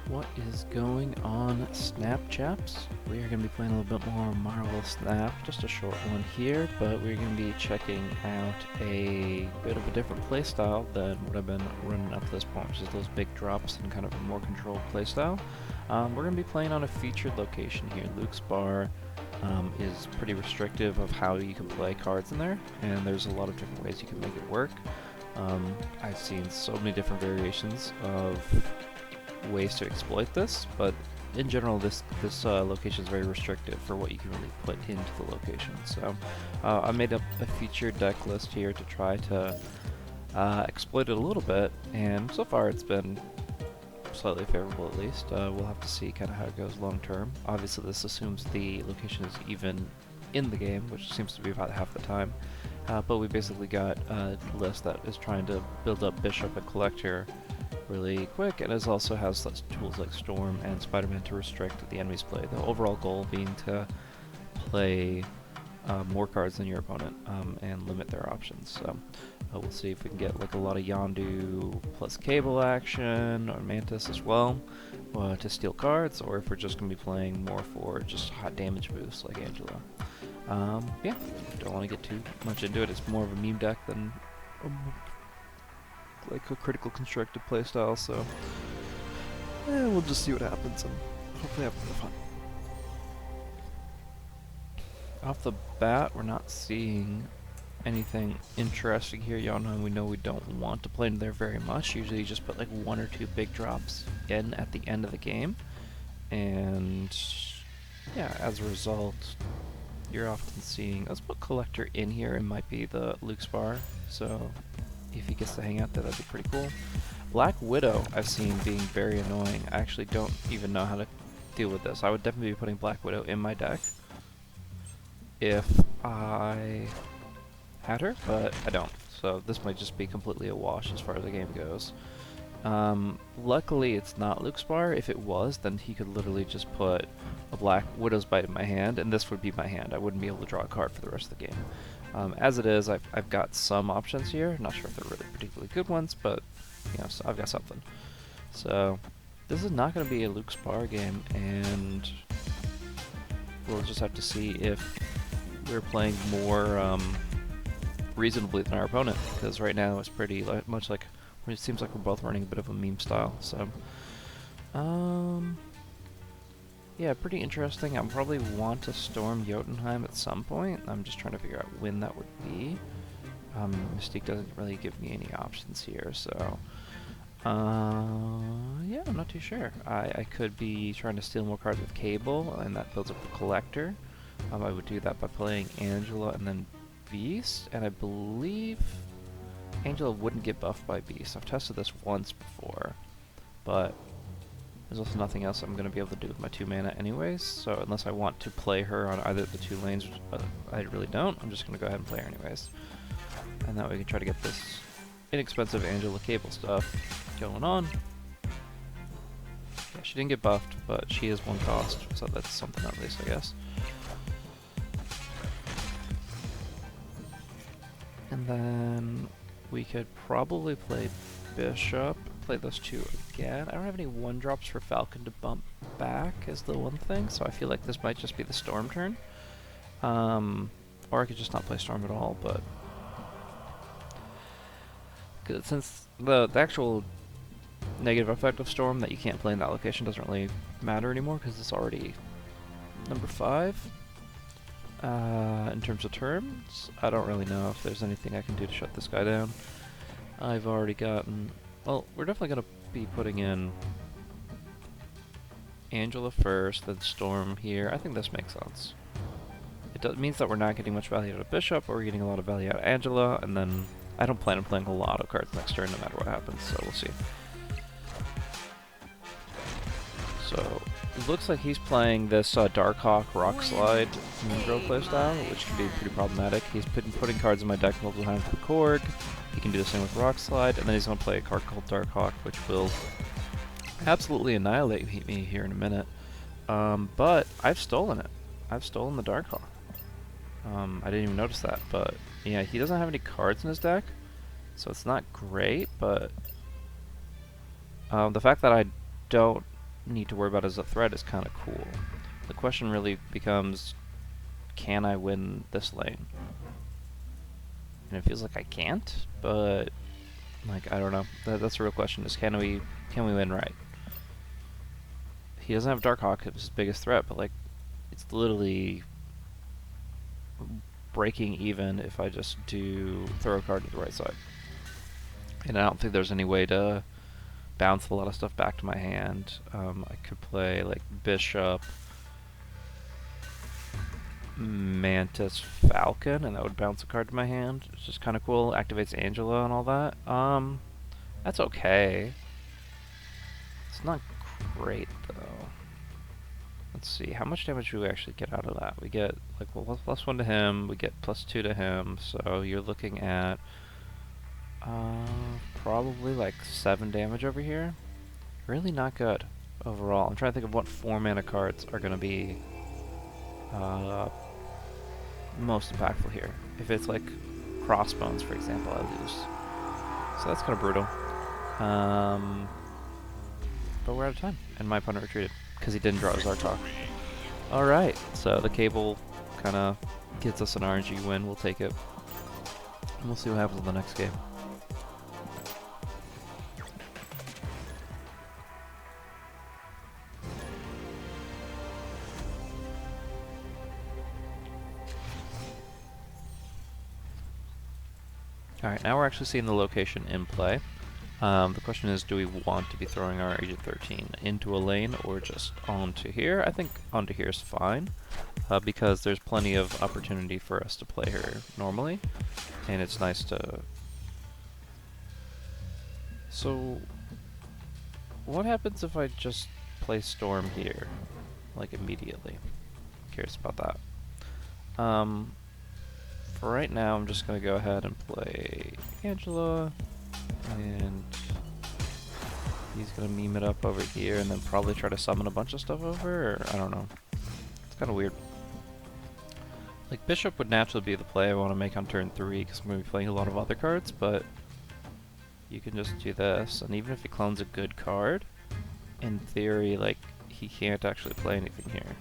What is going on, Snapchaps? We are going to be playing a little bit more Marvel Snap, just a short one here, but we're going to be checking out a bit of a different playstyle than what I've been running up to this point, which is those big drops and kind of a more controlled playstyle. We're going to be playing on a featured location here. Luke's Bar is pretty restrictive of how you can play cards in there, and there's a lot of different ways you can make it work. I've seen so many different variations of ways to exploit this, but in general, this location is very restrictive for what you can really put into the location. So I made up a featured deck list here to try to exploit it a little bit, and so far it's been slightly favorable at least. We'll have to see kind of how it goes long term. Obviously, this assumes the location is even in the game, which seems to be about half the time. But we basically got a list that is trying to build up Bishop and Collector really quick, and it also has such tools like Storm and Spider-Man to restrict the enemy's play. The overall goal being to play more cards than your opponent and limit their options. So we'll see if we can get like a lot of Yondu plus Cable action, or Mantis as well, to steal cards, or if we're just going to be playing more for just hot damage boosts like Angela. Yeah, don't want to get too much into it. It's more of a meme deck than like a critical constructed playstyle, so we'll just see what happens and hopefully have a bit of fun. Off the bat, we're not seeing anything interesting here. Y'all know we don't want to play in there very much. Usually you just put like one or two big drops in at the end of the game, and yeah, as a result, you're often seeing, let's put Collector in here. It might be the Luke's Bar, so if he gets to hang out there, that'd be pretty cool. Black Widow I've seen being very annoying. I actually don't even know how to deal with this. I would definitely be putting Black Widow in my deck if I had her, but I don't. So this might just be completely a wash as far as the game goes. Luckily it's not Luke's Bar. If it was, then he could literally just put a Black Widow's Bite in my hand, and this would be my hand. I wouldn't be able to draw a card for the rest of the game. As it is, I've got some options here. Not sure if they're really particularly good ones, but you know, so I've got something. So this is not going to be a Luke's Bar game, and we'll just have to see if we're playing more reasonably than our opponent, because right now it's pretty much like, it seems like we're both running a bit of a meme style. So yeah, pretty interesting. I'll probably want to Storm Jotunheim at some point. I'm just trying to figure out when that would be. Mystique doesn't really give me any options here, so yeah, I'm not too sure. I could be trying to steal more cards with Cable, and that builds up the Collector. I would do that by playing Angela and then Beast, and I believe Angela wouldn't get buffed by Beast. I've tested this once before, but there's also nothing else I'm going to be able to do with my 2 mana anyways, so unless I want to play her on either of the 2 lanes, I really don't, I'm just going to go ahead and play her anyways. And that way we can try to get this inexpensive Angela Cable stuff going on. Yeah, she didn't get buffed, but she is 1 cost, so that's something at least, I guess. And then we could probably play Bishop, play those 2 again. I don't have any 1-drops for Falcon to bump back is the one thing, so I feel like this might just be the Storm turn. Or I could just not play Storm at all, but since the actual negative effect of Storm that you can't play in that location doesn't really matter anymore because it's already number 5. In terms of turns, I don't really know if there's anything I can do to shut this guy down. I've already gotten... Well, we're definitely going to be putting in Angela first, then Storm here. I think this makes sense. It means that we're not getting much value out of Bishop, but we're getting a lot of value out of Angela, and then I don't plan on playing a lot of cards next turn no matter what happens, so we'll see. So it looks like he's playing this Darkhawk Rock Slide Moongrove playstyle, which can be pretty problematic. He's putting cards in my deck multiple times with Korg. He can do the same with Rock Slide, and then he's going to play a card called Darkhawk, which will absolutely annihilate me here in a minute. But I've stolen it. I've stolen the Darkhawk. I didn't even notice that, but yeah, he doesn't have any cards in his deck, so it's not great, but the fact that I don't need to worry about as a threat is kind of cool. The question really becomes, can I win this lane? And it feels like I can't, but like I don't know. That's a real question: is can we win right? He doesn't have Darkhawk as his biggest threat, but like it's literally breaking even if I just do throw a card to the right side. And I don't think there's any way to bounce a lot of stuff back to my hand. I could play like Bishop, Mantis, Falcon, and that would bounce a card to my hand. It's just kind of cool. Activates Angela and all that. That's okay. It's not great though. Let's see, how much damage do we actually get out of that? We get like +1 to him, we get +2 to him, so you're looking at probably like 7 damage over here. Really not good overall. I'm trying to think of what 4 mana cards are going to be most impactful here. If it's like Crossbones, for example, I lose. So that's kind of brutal. But we're out of time, and my opponent retreated because he didn't draw his Zartok. Alright, so the Cable kind of gets us an RNG win. We'll take it. And we'll see what happens in the next game. Alright, now we're actually seeing the location in play. The question is, do we want to be throwing our Agent 13 into a lane or just onto here? I think onto here is fine, because there's plenty of opportunity for us to play her normally, and it's nice to... So, what happens if I just play Storm here, like immediately? Curious about that. For right now, I'm just going to go ahead and play Angela, and he's going to meme it up over here and then probably try to summon a bunch of stuff over, or I don't know. It's kind of weird. Like, Bishop would naturally be the play I want to make on turn 3 because I'm going to be playing a lot of other cards, but you can just do this, and even if he clones a good card, in theory, like, he can't actually play anything here.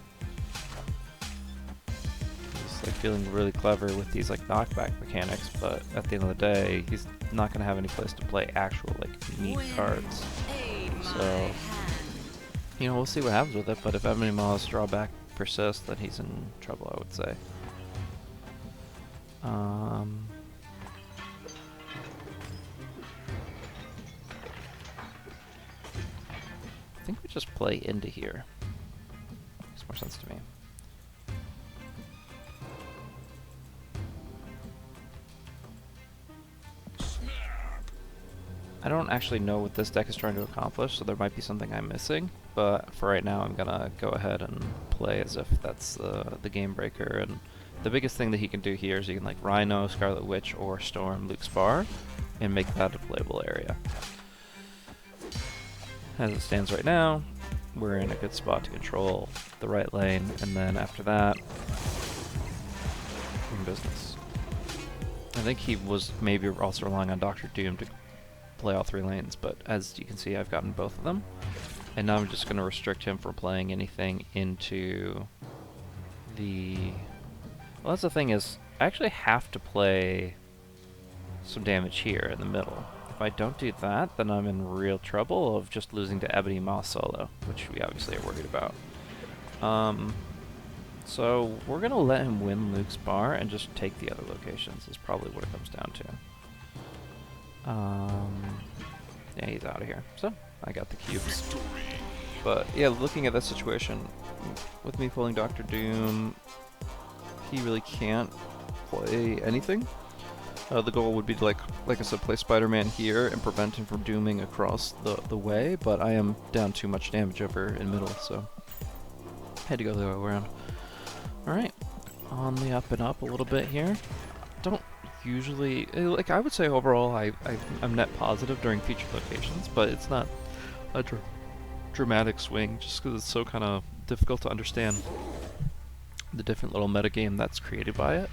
Like feeling really clever with these like knockback mechanics, but at the end of the day, he's not going to have any place to play actual like neat cards. So, you know, we'll see what happens with it. But if Ebony Maw's drawback persists, then he's in trouble, I would say. I think we just play into here. Makes more sense to me. I don't actually know what this deck is trying to accomplish, so there might be something I'm missing, but for right now I'm gonna go ahead and play as if that's the game breaker, and the biggest thing that he can do here is he can like Rhino, Scarlet Witch, or Storm Luke Spar, and make that a playable area. As it stands right now, we're in a good spot to control the right lane, and then after that, we're in business. I think he was maybe also relying on Dr. Doom to play all 3 lanes, but as you can see, I've gotten both of them. And now I'm just going to restrict him from playing anything into the... Well, that's the thing is, I actually have to play some damage here in the middle. If I don't do that, then I'm in real trouble of just losing to Ebony Maw solo, which we obviously are worried about. So we're going to let him win Luke's bar and just take the other locations is probably what it comes down to. Yeah, he's out of here. So, I got the cubes. But, yeah, looking at that situation, with me pulling Dr. Doom, he really can't play anything. The goal would be to, like I said, play Spider-Man here and prevent him from dooming across the way, but I am down too much damage over in middle, so had to go the other way around. Alright, on the up and up a little bit here. Don't usually, like I would say overall I'm net positive during featured locations, but it's not a dramatic swing just because it's so kind of difficult to understand the different little metagame that's created by it.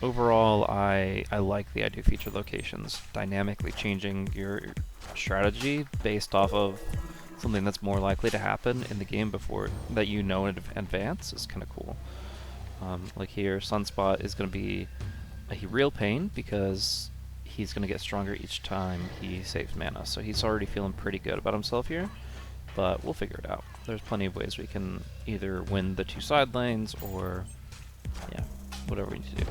Overall, I like the idea of featured locations dynamically changing your strategy based off of something that's more likely to happen in the game before that you know in advance is kind of cool. Like here, Sunspot is going to be a real pain because he's going to get stronger each time he saves mana, so he's already feeling pretty good about himself here, but we'll figure it out. There's plenty of ways we can either win the 2 side lanes or, yeah, whatever we need to do.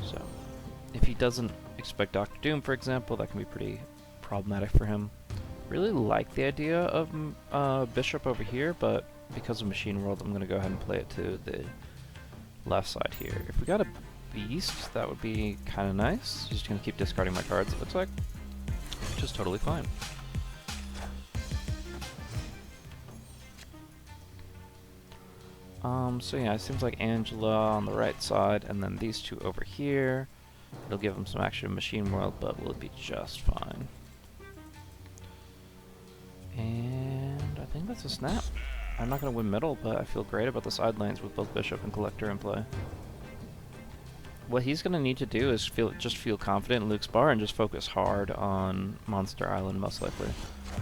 So, if he doesn't expect Doctor Doom, for example, that can be pretty problematic for him. Really like the idea of Bishop over here, but because of Machine World, I'm going to go ahead and play it to the left side here. If we got a Beast, that would be kind of nice. Just going to keep discarding my cards, it looks like, which is totally fine. So yeah, it seems like Angela on the right side, and then these two over here. It'll give them some action in Machine World, but will be just fine. And I think that's a snap. I'm not going to win middle, but I feel great about the side lanes with both Bishop and Collector in play. What he's going to need to do is just feel confident in Luke's bar and just focus hard on Monster Island, most likely.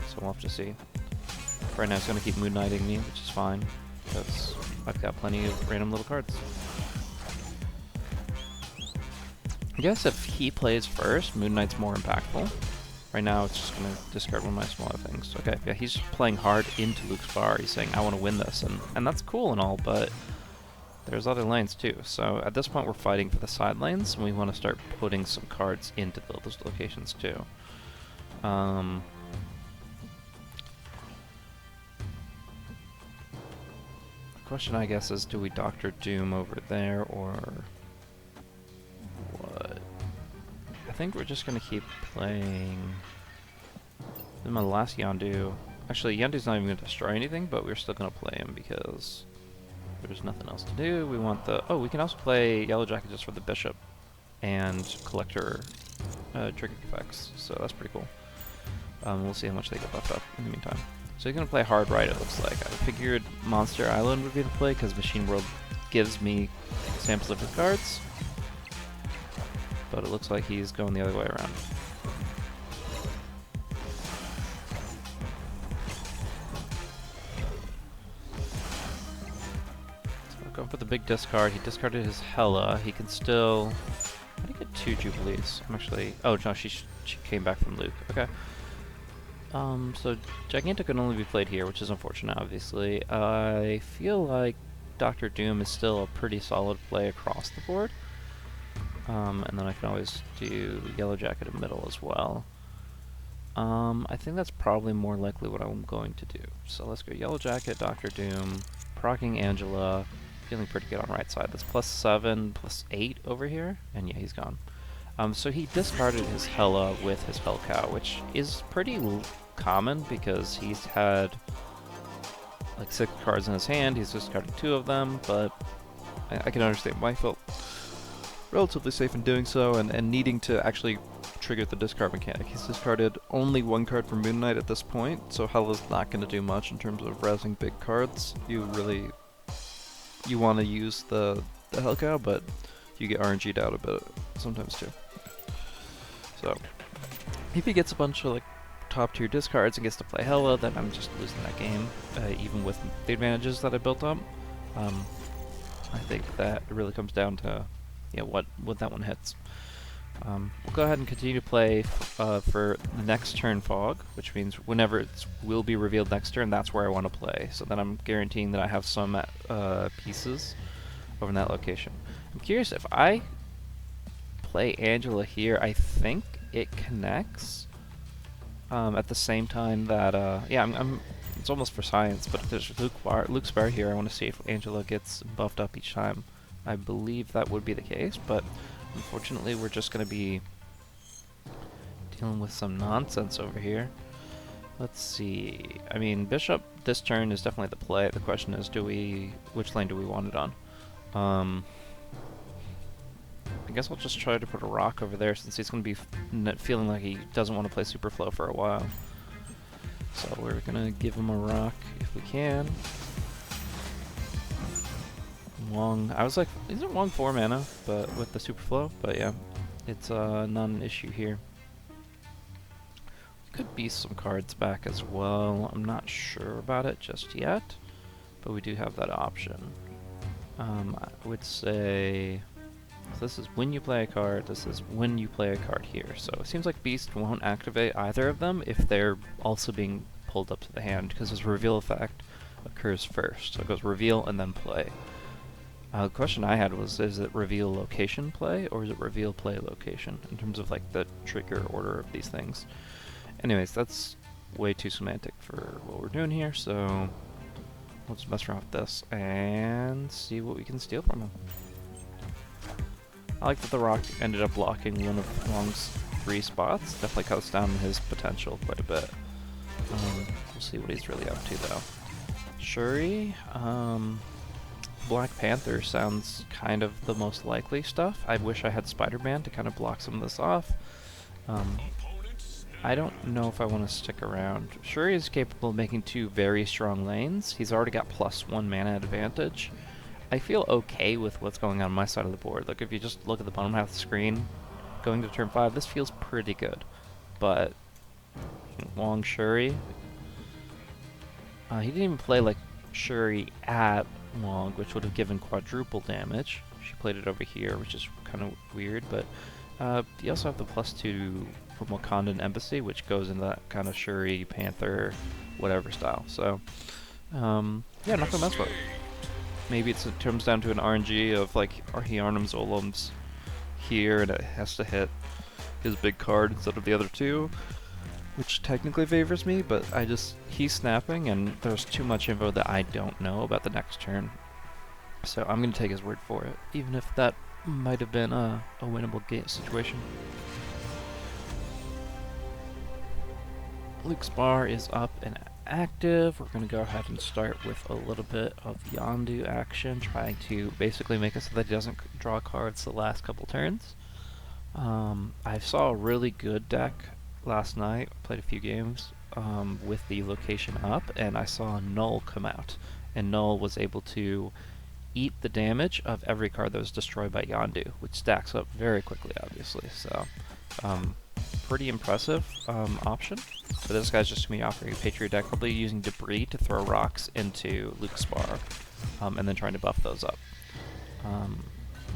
So we'll have to see. Right now he's going to keep Moon Knighting me, which is fine, because I've got plenty of random little cards. I guess if he plays first, Moon Knight's more impactful. Right now it's just going to discard one of my smaller things. Okay, yeah, he's playing hard into Luke's bar. He's saying, I want to win this, and that's cool and all, but there's other lanes too. So at this point we're fighting for the side lanes, and we want to start putting some cards into those locations too. The question, I guess, is do we Doctor Doom over there, or what? I think we're just going to keep playing. This is my last Yondu. Actually, Yondu's not even going to destroy anything, but we're still going to play him because there's nothing else to do. We want the... Oh, we can also play Yellow Jacket just for the Bishop and Collector trigger effects, so that's pretty cool. We'll see how much they get buffed up in the meantime. So he's going to play hard right, it looks like. I figured Monster Island would be the play because Machine World gives me samples of his cards. But it looks like he's going the other way around. So going for the big discard. He discarded his Hela. He can still... How do you get 2 Jubilees? I'm actually... Oh, no, she came back from Luke. Okay. So Gigantic can only be played here, which is unfortunate, obviously. I feel like Doctor Doom is still a pretty solid play across the board. And then I can always do Yellow Jacket in middle as well. I think that's probably more likely what I'm going to do. So let's go Yellow Jacket, Doctor Doom, proccing Angela, feeling pretty good on right side. That's +7, +8 over here, and yeah, he's gone. So he discarded his Hela with his Hellcow, which is pretty common because he's had like 6 cards in his hand. He's discarded 2 of them, but I can understand why he felt relatively safe in doing so and needing to actually trigger the discard mechanic. He's discarded only 1 card from Moon Knight at this point, so Hela's not going to do much in terms of rezzing big cards. You want to use the Hellcow, but you get RNG'd out a bit sometimes too. So, if he gets a bunch of like top tier discards and gets to play Hela, then I'm just losing that game, even with the advantages that I built up. I think that it really comes down to what that one hits. We'll go ahead and continue to play for the next turn Fog, which means whenever it will be revealed next turn, that's where I want to play. So then I'm guaranteeing that I have some pieces over in that location. I'm curious if I play Angela here, I think it connects at the same time that it's almost for science, but if there's Luke's bar here, I want to see if Angela gets buffed up each time. I believe that would be the case, but unfortunately we're just going to be dealing with some nonsense over here. Let's see. I mean, Bishop this turn is definitely the play. The question is, which lane do we want it on? I guess I'll just try to put a rock over there since he's going to be feeling like he doesn't want to play Superflow for a while. So we're going to give him a rock if we can. Wong, I was like, isn't Wong 4 mana but with the Superflow? But yeah, it's not an issue here. Could be some cards back as well. I'm not sure about it just yet, but we do have that option. I would say this is when you play a card, this is when you play a card here. So it seems like Beast won't activate either of them if they're also being pulled up to the hand, because his reveal effect occurs first. So it goes reveal and then play. The question I had was, is it reveal location play, or is it reveal play location, in terms of like the trigger order of these things. Anyways, that's way too semantic for what we're doing here, so let's mess around with this and see what we can steal from him. I like that the rock ended up blocking one of Wong's 3 spots. Definitely cuts down his potential quite a bit. We'll see what he's really up to though. Shuri, Black Panther sounds kind of the most likely stuff. I wish I had Spider-Man to kind of block some of this off. I don't know if I want to stick around. Shuri is capable of making 2 very strong lanes. He's already got +1 mana advantage. I feel okay with what's going on my side of the board. Like, if you just look at the bottom half of the screen, going to turn 5, this feels pretty good. But Wong Shuri, he didn't even play like Shuri at Wong, which would have given quadruple damage. She played it over here, which is kind of weird. But you also have the +2 from Wakandan Embassy, which goes into that kind of Shuri, Panther, whatever style. So, yeah, not gonna mess with it. Maybe it comes down to an RNG of like Arhearnum's Olam's here, and it has to hit his big card instead of the other 2, which technically favors me, but he's snapping, and there's too much info that I don't know about the next turn. So I'm gonna take his word for it, even if that might have been a winnable game situation. Luke's bar is up and active. We're going to go ahead and start with a little bit of Yondu action, trying to basically make it so that he doesn't draw cards the last couple turns. I saw a really good deck last night, played a few games with the location up, and I saw Null come out, and Null was able to eat the damage of every card that was destroyed by Yondu, which stacks up very quickly, obviously. So, pretty impressive option. So this guy's just going to be offering a Patriot deck, probably using Debris to throw rocks into Luke's bar, and then trying to buff those up.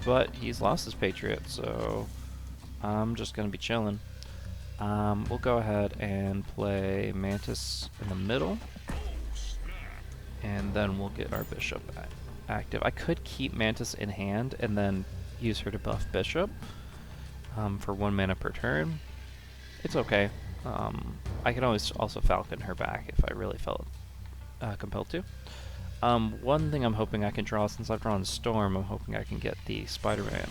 But he's lost his Patriot, so I'm just going to be chilling. We'll go ahead and play Mantis in the middle, and then we'll get our Bishop active. I could keep Mantis in hand and then use her to buff Bishop for 1 mana per turn. It's okay. I can always also Falcon her back if I really felt compelled to. One thing I'm hoping I can draw, since I've drawn Storm, I'm hoping I can get the Spider-Man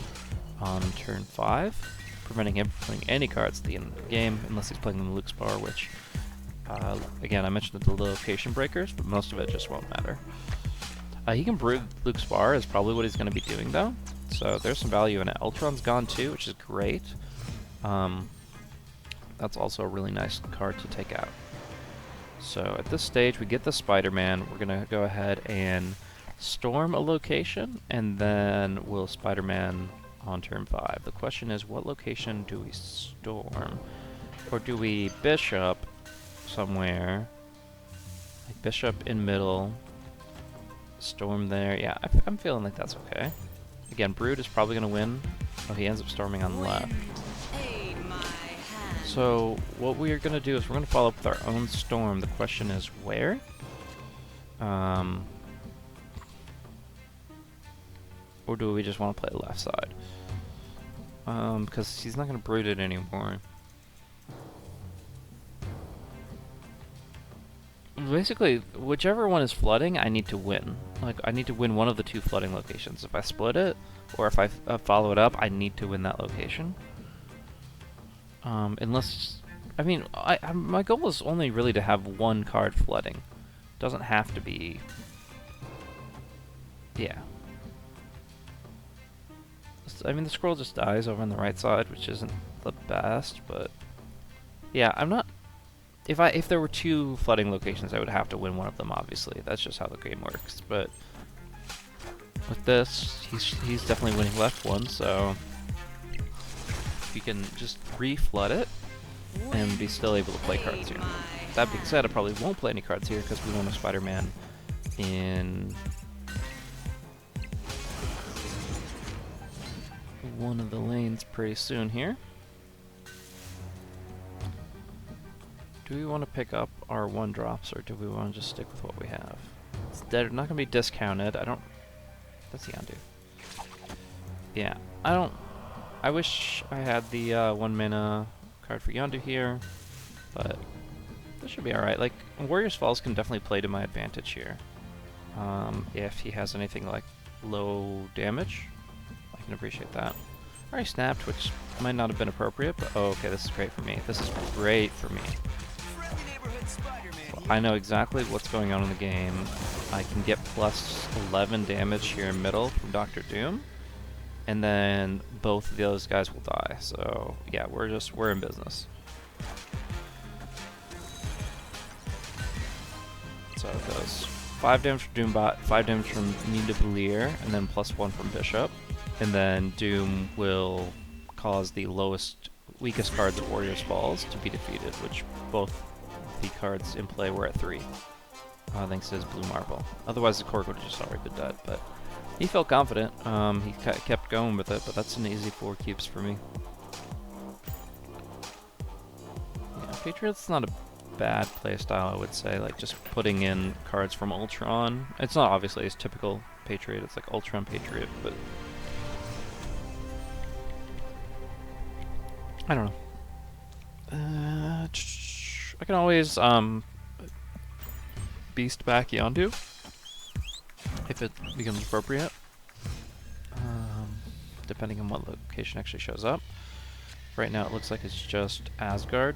on turn 5, preventing him from playing any cards at the end of the game, unless he's playing them in Luke's bar, which, again, I mentioned the location breakers, but most of it just won't matter. He can brew Luke's bar, is probably what he's going to be doing, though, so there's some value in it. Ultron's gone too, which is great. That's also a really nice card to take out. So at this stage, we get the Spider-Man. We're going to go ahead and storm a location, and then we'll Spider-Man on turn 5. The question is, what location do we storm? Or do we Bishop somewhere? Like Bishop in middle, storm there. Yeah, I'm feeling like that's okay. Again, Brood is probably going to win. Oh, he ends up storming on the left. So what we are going to do is we're going to follow up with our own storm. The question is where? Or do we just want to play left side? Because he's not going to brood it anymore. Basically, whichever one is flooding, I need to win. Like, I need to win one of the 2 flooding locations. If I split it, or if I follow it up, I need to win that location. Unless, I mean, my goal is only really to have 1 card flooding. Doesn't have to be, yeah. I mean, the scroll just dies over on the right side, which isn't the best, but yeah, I'm not. If there were 2 flooding locations, I would have to win one of them. Obviously, that's just how the game works. But with this, he's definitely winning left one, so we can just re-flood it and be still able to play cards here. That being said, I probably won't play any cards here because we want a Spider-Man in one of the lanes pretty soon here. Do we want to pick up our 1-drops, or do we want to just stick with what we have? They're not going to be discounted. I don't... That's Yondu. Yeah, I wish I had the 1 mana card for Yondu here, but this should be alright. Like, Warrior's Falls can definitely play to my advantage here. If he has anything like low damage, I can appreciate that. Already snapped, which might not have been appropriate, but oh, okay, this is great for me. This is great for me. So I know exactly what's going on in the game. I can get plus 11 damage here in middle from Dr. Doom, and then both of those guys will die. So yeah, we're in business. So it goes 5 damage from Doombot, 5 damage from Nidavellir, and then plus 1 from Bishop. And then Doom will cause the weakest cards of Warrior's Falls to be defeated, which both the cards in play were at 3. Thanks to his blue marble. Otherwise the Korg would have just already been dead, but he felt confident. He kept going with it, but that's an easy 4 keeps for me. Yeah, Patriot's not a bad playstyle, I would say. Like, just putting in cards from Ultron. It's not obviously as typical Patriot, it's like Ultron Patriot, but I don't know. I can always beast back Yondu if it becomes appropriate, depending on what location actually shows up. Right now it looks like it's just Asgard.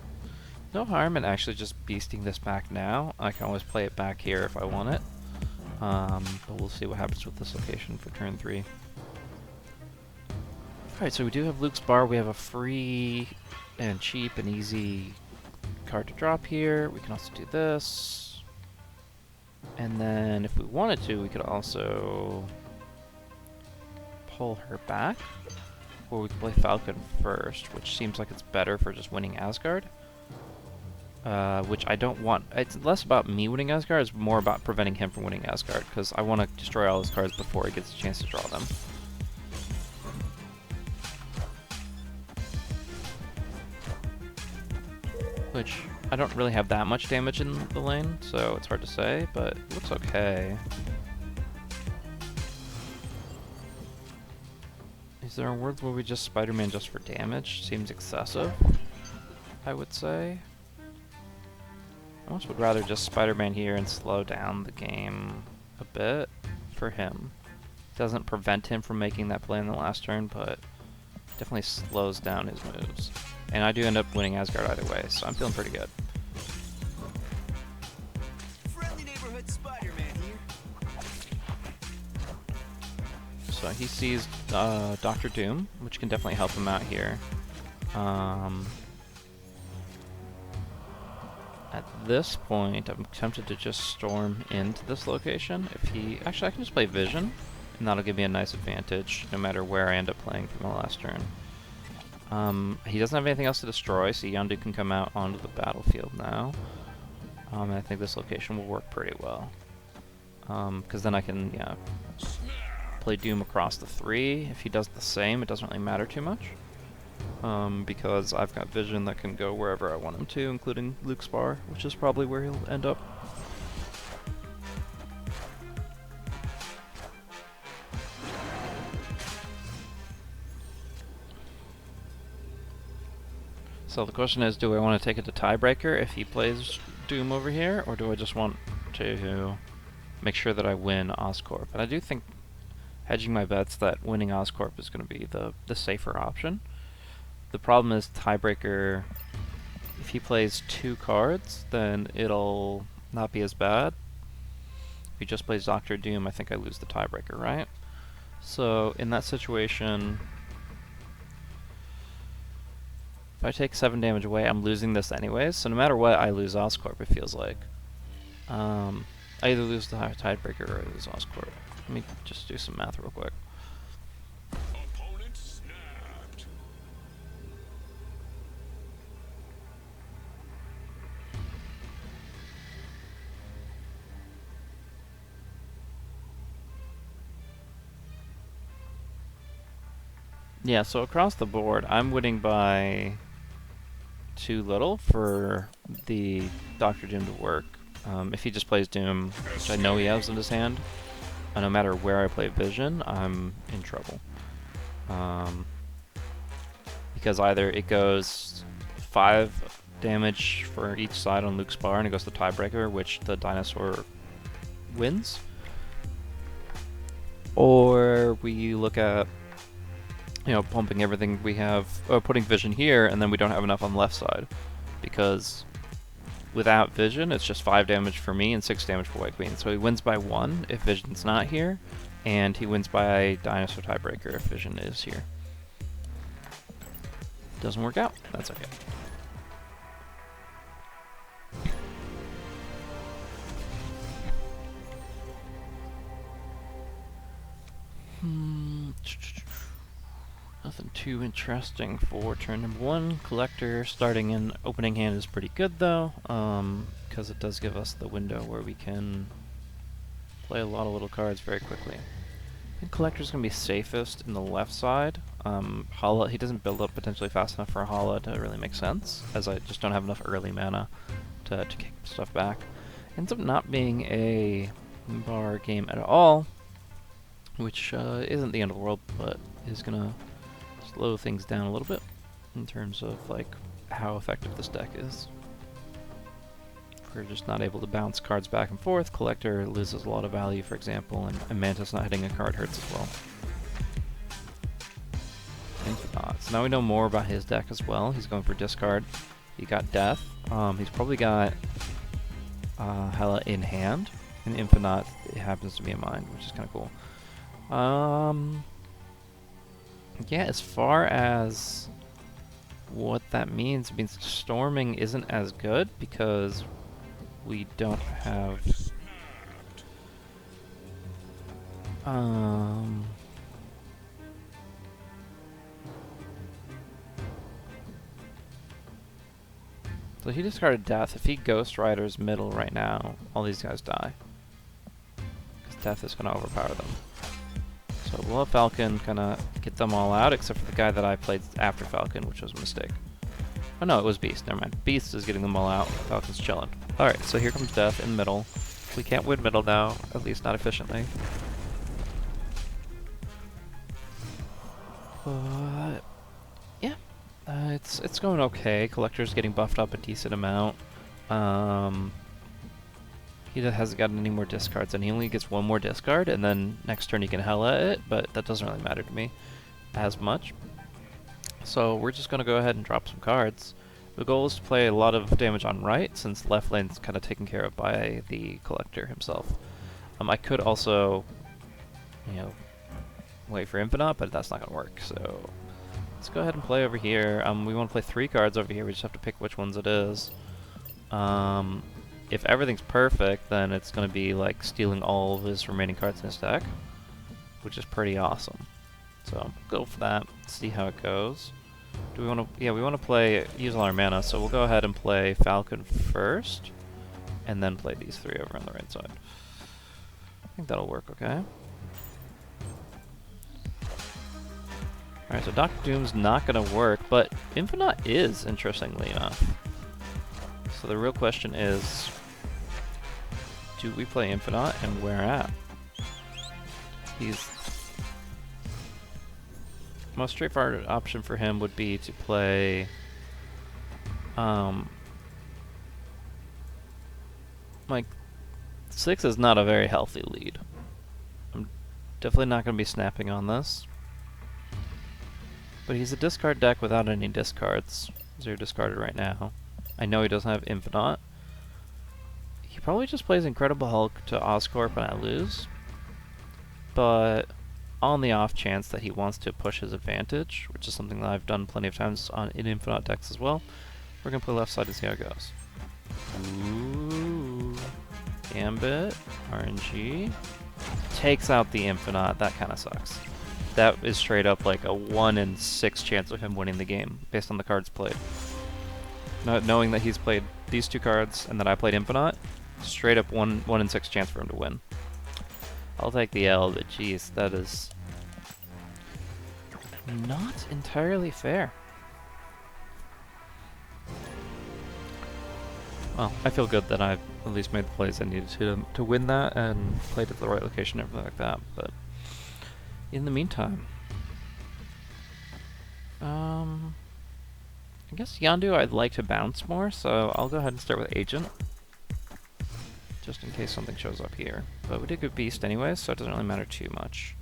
No harm in actually just beasting this back now. I can always play it back here if I want it, but we'll see what happens with this location for turn 3. Alright, so we do have Luke's Bar. We have a free and cheap and easy card to drop here. We can also do this. And then if we wanted to, we could also pull her back. Or we could play Falcon first, which seems like it's better for just winning Asgard. Which I don't want. It's less about me winning Asgard, it's more about preventing him from winning Asgard, because I want to destroy all his cards before he gets a chance to draw them. Which, I don't really have that much damage in the lane, so it's hard to say, but it looks okay. Is there a world where we just Spider-Man just for damage? Seems excessive, I would say. I almost would rather just Spider-Man here and slow down the game a bit for him. Doesn't prevent him from making that play in the last turn, but definitely slows down his moves. And I do end up winning Asgard either way, so I'm feeling pretty good. Friendly neighborhood Spider-Man here. So he sees Dr. Doom, which can definitely help him out here. At this point, I'm tempted to just storm into this location. Actually, I can just play Vision, and that'll give me a nice advantage, no matter where I end up playing from the last turn. He doesn't have anything else to destroy, so Yondu can come out onto the battlefield now. And I think this location will work pretty well. Because then I can, play Doom across the 3. If he does the same, it doesn't really matter too much. Because I've got Vision that can go wherever I want him to, including Luke's Bar, which is probably where he'll end up. So the question is, do I want to take it to tiebreaker if he plays Doom over here, or do I just want to make sure that I win Oscorp? And I do think, hedging my bets, that winning Oscorp is going to be the safer option. The problem is tiebreaker, if he plays 2 cards, then it'll not be as bad. If he just plays Dr. Doom, I think I lose the tiebreaker, right? So in that situation, if I take 7 damage away, I'm losing this anyways, so no matter what, I lose Oscorp, it feels like. I either lose the tiebreaker or I lose Oscorp. Let me just do some math real quick. Yeah, so across the board, I'm winning by too little for the Dr. Doom to work. If he just plays Doom, which I know he has in his hand, no matter where I play Vision, I'm in trouble. Because either it goes 5 damage for each side on Luke's bar and it goes to Tiebreaker, which the dinosaur wins, or we look at, you know, pumping everything we have, putting Vision here, and then we don't have enough on the left side, because without Vision, it's just 5 damage for me and 6 damage for White Queen. So he wins by 1 if Vision's not here, and he wins by Dinosaur Tiebreaker if Vision is here. Doesn't work out. That's okay. Nothing too interesting for turn number 1. Collector starting in opening hand is pretty good though, because it does give us the window where we can play a lot of little cards very quickly. I think Collector's going to be safest in the left side. Hala, he doesn't build up potentially fast enough for a Hala to really make sense, as I just don't have enough early mana to kick stuff back. Ends up not being a bar game at all, which isn't the end of the world, but is going to slow things down a little bit in terms of like how effective this deck is. If we're just not able to bounce cards back and forth, Collector loses a lot of value, for example, and Mantis not hitting a card hurts as well. So now we know more about his deck as well. He's going for discard. He got Death. He's probably got Hela in hand, and Infinite it happens to be in mind, which is kind of cool. Yeah, as far as what that means, it means storming isn't as good because we don't have so he discarded Death. If he Ghost Riders middle right now, all these guys die, because Death is going to overpower them. So we'll have Falcon kind of get them all out, except for the guy that I played after Falcon, which was a mistake. Oh no, it was Beast, never mind. Beast is getting them all out, Falcon's chilling. Alright, so here comes Death in the middle. We can't win middle now, at least not efficiently. But yeah, it's going okay. Collector's getting buffed up a decent amount. He hasn't gotten any more discards, and he only gets 1 more discard, and then next turn he can Hela it, but that doesn't really matter to me as much. So we're just going to go ahead and drop some cards. The goal is to play a lot of damage on right, since left lane's kind of taken care of by the Collector himself. I could also, you know, wait for Infinite, but that's not going to work, so let's go ahead and play over here. We want to play 3 cards over here, we just have to pick which ones it is. If everything's perfect, then it's going to be like stealing all of his remaining cards in his deck, which is pretty awesome. So go for that, see how it goes. Do we want to? Yeah, we want to play, use all our mana, so we'll go ahead and play Falcon first, and then play these 3 over on the right side. I think that'll work okay. Alright, so Dr. Doom's not going to work, but Infinite is, interestingly enough. So the real question is, do we play Infinite and where at? Most straightforward option for him would be to play like 6 is not a very healthy lead. I'm definitely not going to be snapping on this. But he's a discard deck without any discards. 0 discarded right now. I know he doesn't have Infinite. He probably just plays Incredible Hulk to Oscorp and I lose. But on the off chance that he wants to push his advantage, which is something that I've done plenty of times in Infinite decks as well, we're going to play left side to see how it goes. Ooh. Gambit, RNG. Takes out the Infinite, that kind of sucks. That is straight up like a 1 in 6 chance of him winning the game, based on the cards played. Not knowing that he's played these 2 cards and that I played Infinite, straight up 1 in 6 chance for him to win. I'll take the L, but jeez, that is not entirely fair. Well, I feel good that I've at least made the plays I needed to win that and played at the right location and everything like that, but in the meantime, I guess Yondu I'd like to bounce more, so I'll go ahead and start with Agent, just in case something shows up here. But we did get Beast anyways, so it doesn't really matter too much.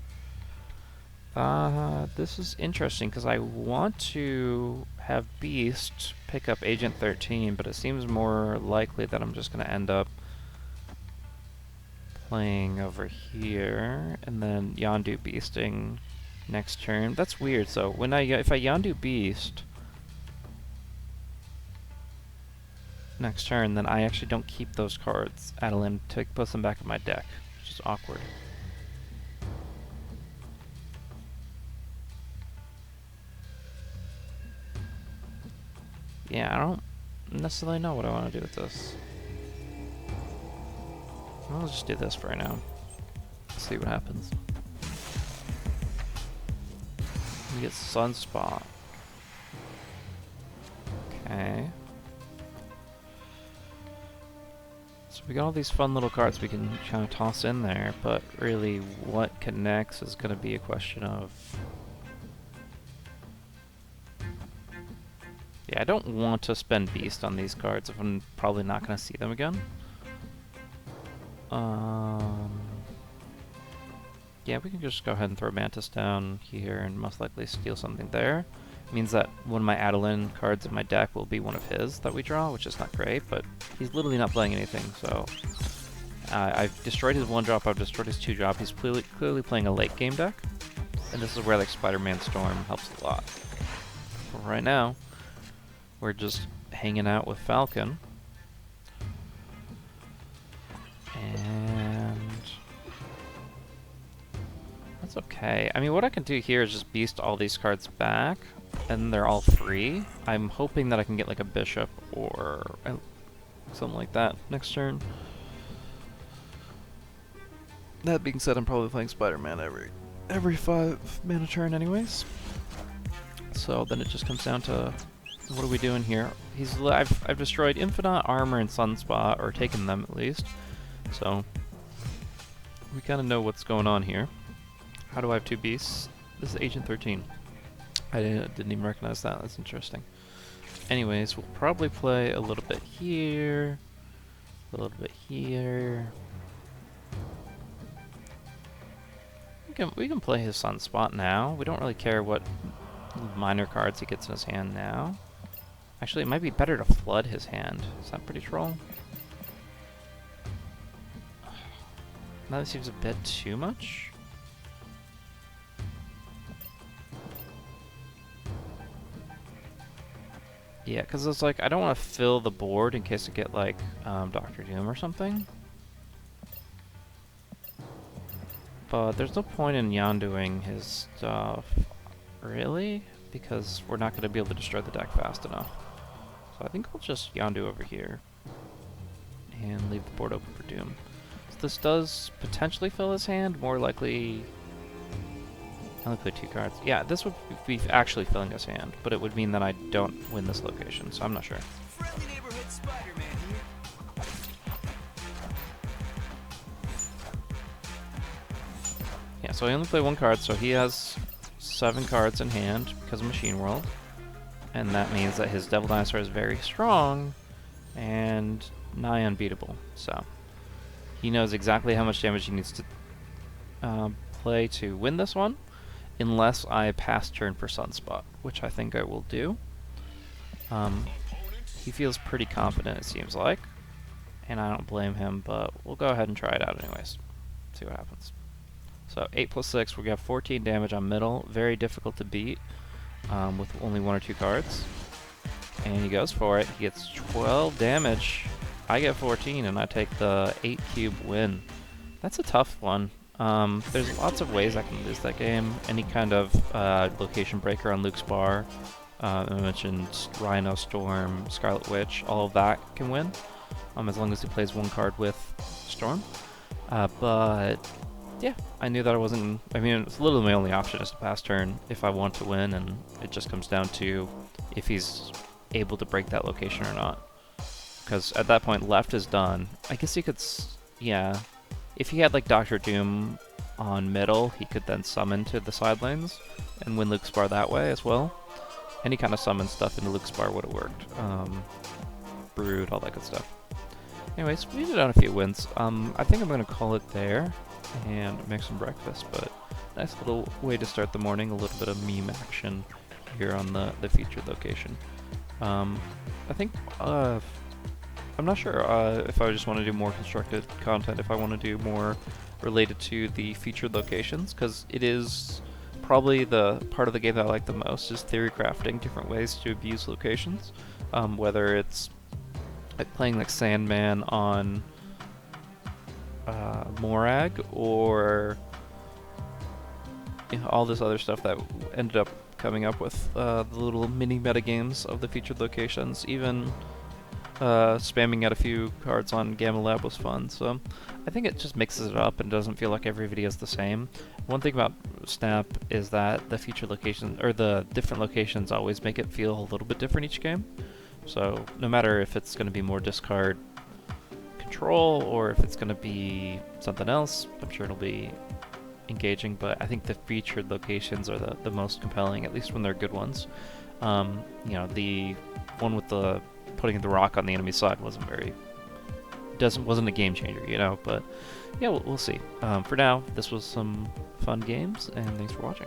This is interesting, because I want to have Beast pick up Agent 13, but it seems more likely that I'm just going to end up playing over here, and then Yondu Beasting next turn. That's weird, so when if I Yondu Beast next turn, then I actually don't keep those cards. Adeline to put them back in my deck, which is awkward. Yeah, I don't necessarily know what I want to do with this. I'll just do this for right now. See what happens. We get Sunspot. Okay. So we got all these fun little cards we can kind of toss in there, but really what connects is going to be a question of... Yeah, I don't want to spend Beast on these cards if I'm probably not going to see them again. Yeah, we can just go ahead and throw Mantis down here and most likely steal something there. Means that one of my Adeline cards in my deck will be one of his that we draw, which is not great, but he's literally not playing anything, so... I've destroyed his 1-drop, I've destroyed his 2-drop, he's clearly playing a late game deck, and this is where like Spider-Man Storm helps a lot. But right now, we're just hanging out with Falcon. And... that's okay. I mean, what I can do here is just Beast all these cards back, and they're all free. I'm hoping that I can get like a Bishop or something like that next turn. That being said, I'm probably playing Spider-Man every 5 mana turn anyways. So then it just comes down to what are we doing here? I've destroyed Infinite, Armor, and Sunspot, or taken them at least. So we kind of know what's going on here. How do I have 2 beasts? This is Agent 13. I didn't even recognize that. That's interesting. Anyways, we'll probably play a little bit here, a little bit here. We can play his Sunspot now. We don't really care what minor cards he gets in his hand now. Actually, it might be better to flood his hand. Is that pretty troll? That seems a bit too much. Yeah, because it's like, I don't want to fill the board in case I get like Dr. Doom or something. But there's no point in Yonduing his stuff, really, because we're not going to be able to destroy the deck fast enough. So I think I'll just Yondu over here and leave the board open for Doom. So this does potentially fill his hand, more likely... I only play 2 cards. Yeah, this would be actually filling his hand, but it would mean that I don't win this location, so I'm not sure. Friendly neighborhood Spider-Man here. Yeah, so I only play 1 card, so he has 7 cards in hand because of Machine World. And that means that his Devil Dinosaur is very strong and nigh unbeatable. So he knows exactly how much damage he needs to play to win this one, unless I pass turn for Sunspot, which I think I will do. He feels pretty confident, it seems like, and I don't blame him, but we'll go ahead and try it out anyways. See what happens. So 8 plus 6, we got 14 damage on middle, very difficult to beat with only 1 or 2 cards. And he goes for it, he gets 12 damage, I get 14, and I take the 8 cube win. That's a tough one. There's lots of ways I can lose that game. Any kind of location breaker on Luke's bar. I mentioned Rhino, Storm, Scarlet Witch, all of that can win, as long as he plays 1 card with Storm. But yeah, I knew that I wasn't. I mean, it's literally my only option is to pass turn if I want to win, and it just comes down to if he's able to break that location or not. Because at that point, left is done. I guess he could. Yeah, if he had like Doctor Doom on middle, he could then summon to the side lanes and win Luke's bar that way as well. Any kind of summon stuff into Luke's bar would have worked. Brood, all that good stuff. Anyways, we did on a few wins. I think I'm gonna call it there and make some breakfast, but nice little way to start the morning, a little bit of meme action here on the featured location. I think, I'm not sure if I just want to do more constructed content, if I want to do more related to the featured locations, because it is probably the part of the game that I like the most, is theory crafting different ways to abuse locations, whether it's like playing like Sandman on Morag, or all this other stuff that ended up coming up with the little mini metagames of the featured locations. Even spamming out a few cards on Gamma Lab was fun, so I think it just mixes it up and doesn't feel like every video is the same. One thing about Snap is that the featured locations, or the different locations, always make it feel a little bit different each game. So no matter if it's going to be more discard control or if it's going to be something else, I'm sure it'll be engaging, but I think the featured locations are the most compelling, at least when they're good ones. You know, the one with the putting the rock on the enemy side wasn't a game changer, you know, but yeah, we'll see. For now, this was some fun games, and thanks for watching.